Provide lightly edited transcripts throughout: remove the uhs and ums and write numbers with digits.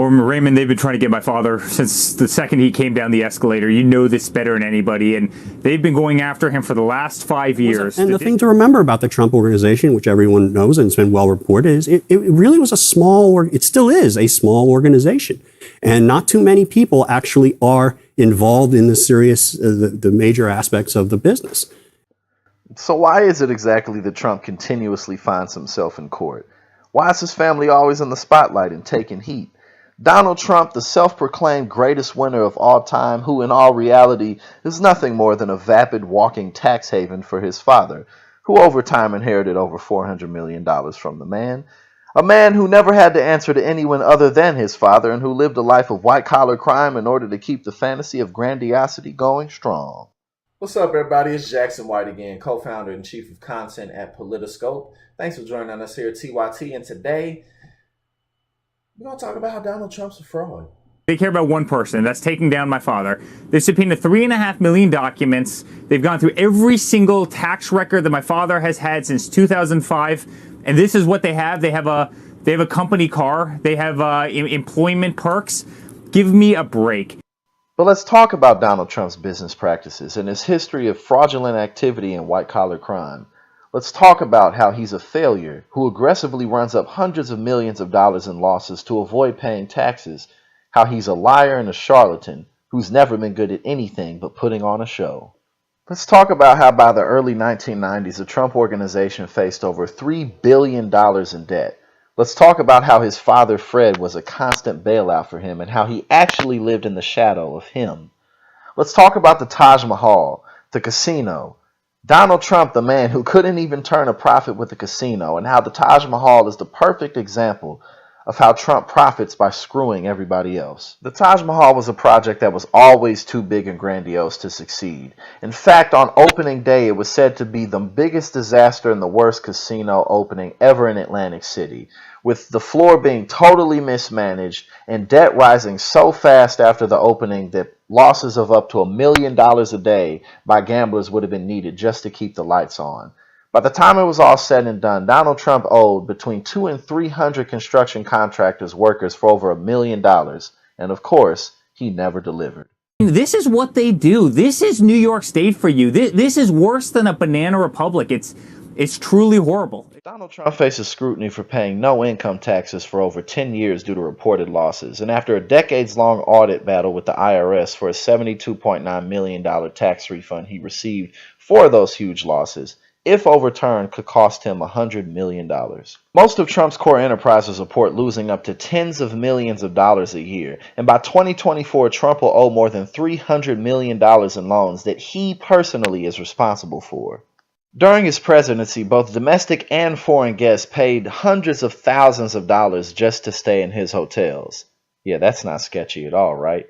Well, Raymond, they've been trying to get my father since the second he came down the escalator. You know this better than anybody. And they've been going after him for the last 5 years. And the thing to remember about the Trump organization, which everyone knows and it's been well reported, is it really was a small, or it still is a small organization. And not too many people actually are involved in the serious, the major aspects of the business. So why is it exactly that Trump continuously finds himself in court? Why is his family always in the spotlight and taking heat? Donald Trump, the self-proclaimed greatest winner of all time, who in all reality is nothing more than a vapid walking tax haven for his father, who over time inherited over $400 million from the man. A man who never had to answer to anyone other than his father and who lived a life of white-collar crime in order to keep the fantasy of grandiosity going strong. What's up, everybody? It's Jackson White again, co-founder and chief of content at Politiscope. Thanks for joining us here at TYT, and today we're going to talk about how Donald Trump's a fraud. They care about one person. That's taking down my father. They subpoenaed 3.5 million documents. They've gone through every single tax record that my father has had since 2005. And this is what they have. They have a company car. They have employment perks. Give me a break. But let's talk about Donald Trump's business practices and his history of fraudulent activity and white-collar crime. Let's talk about how he's a failure who aggressively runs up hundreds of millions of dollars in losses to avoid paying taxes, how he's a liar and a charlatan who's never been good at anything but putting on a show. Let's talk about how by the early 1990s, the Trump organization faced over $3 billion in debt. Let's talk about how his father, Fred, was a constant bailout for him and how he actually lived in the shadow of him. Let's talk about the Taj Mahal, the casino, Donald Trump, the man who couldn't even turn a profit with a casino, and how the Taj Mahal is the perfect example of how Trump profits by screwing everybody else. The Taj Mahal was a project that was always too big and grandiose to succeed. In fact, on opening day, it was said to be the biggest disaster and the worst casino opening ever in Atlantic City, with the floor being totally mismanaged and debt rising so fast after the opening that losses of up to $1 million a day by gamblers would have been needed just to keep the lights on. By the time it was all said and done, Donald Trump owed between 200 and 300 construction contractors workers for over $1 million. And of course, he never delivered. This is what they do. This is New York State for you. This is worse than a banana republic. It's truly horrible. Donald Trump faces scrutiny for paying no income taxes for over 10 years due to reported losses. And after a decades-long audit battle with the IRS for a $72.9 million tax refund he received for those huge losses, if overturned, could cost him $100 million. Most of Trump's core enterprises report losing up to tens of millions of dollars a year, and by 2024, Trump will owe more than $300 million in loans that he personally is responsible for. During his presidency, both domestic and foreign guests paid hundreds of thousands of dollars just to stay in his hotels. Yeah, that's not sketchy at all, right?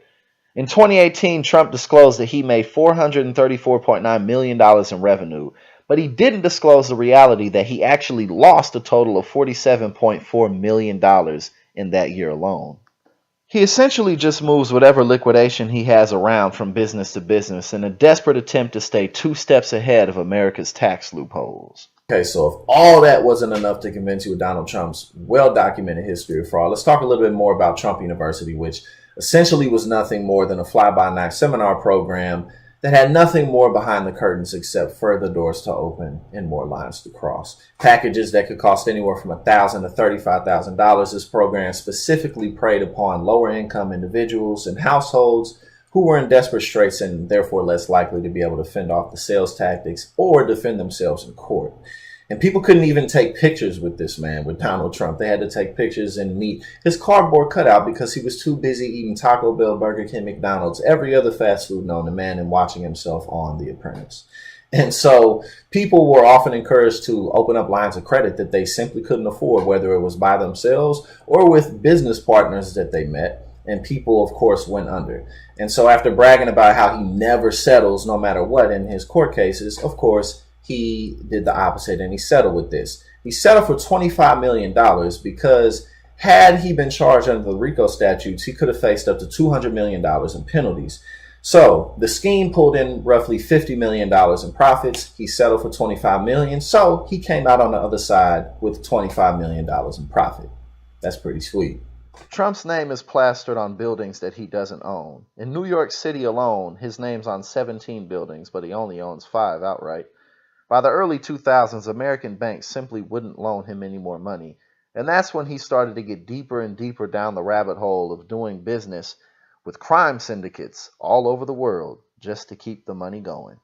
In 2018, Trump disclosed that he made $434.9 million in revenue, but he didn't disclose the reality that he actually lost a total of $47.4 million in that year alone. He essentially just moves whatever liquidation he has around from business to business in a desperate attempt to stay 2 steps ahead of America's tax loopholes. Okay, so if all that wasn't enough to convince you of Donald Trump's well-documented history of fraud, let's talk a little bit more about Trump University, which essentially was nothing more than a fly-by-night seminar program that had nothing more behind the curtains except further doors to open and more lines to cross. Packages that could cost anywhere from $1,000 to $35,000. This program specifically preyed upon lower income individuals and households who were in desperate straits and therefore less likely to be able to fend off the sales tactics or defend themselves in court. And people couldn't even take pictures with this man, with Donald Trump. They had to take pictures and meet his cardboard cutout because he was too busy eating Taco Bell, Burger King, McDonald's, every other fast food known to man, and watching himself on The Apprentice. And so people were often encouraged to open up lines of credit that they simply couldn't afford, whether it was by themselves or with business partners that they met. And people, of course, went under. And so after bragging about how he never settles no matter what in his court cases, of course, he did the opposite and he settled with this. He settled for $25 million because had he been charged under the RICO statutes, he could have faced up to $200 million in penalties. So the scheme pulled in roughly $50 million in profits. He settled for $25 million. So he came out on the other side with $25 million in profit. That's pretty sweet. Trump's name is plastered on buildings that he doesn't own. In New York City alone, his name's on 17 buildings, but he only owns 5 outright. By the early 2000s, American banks simply wouldn't loan him any more money. And that's when he started to get deeper and deeper down the rabbit hole of doing business with crime syndicates all over the world just to keep the money going.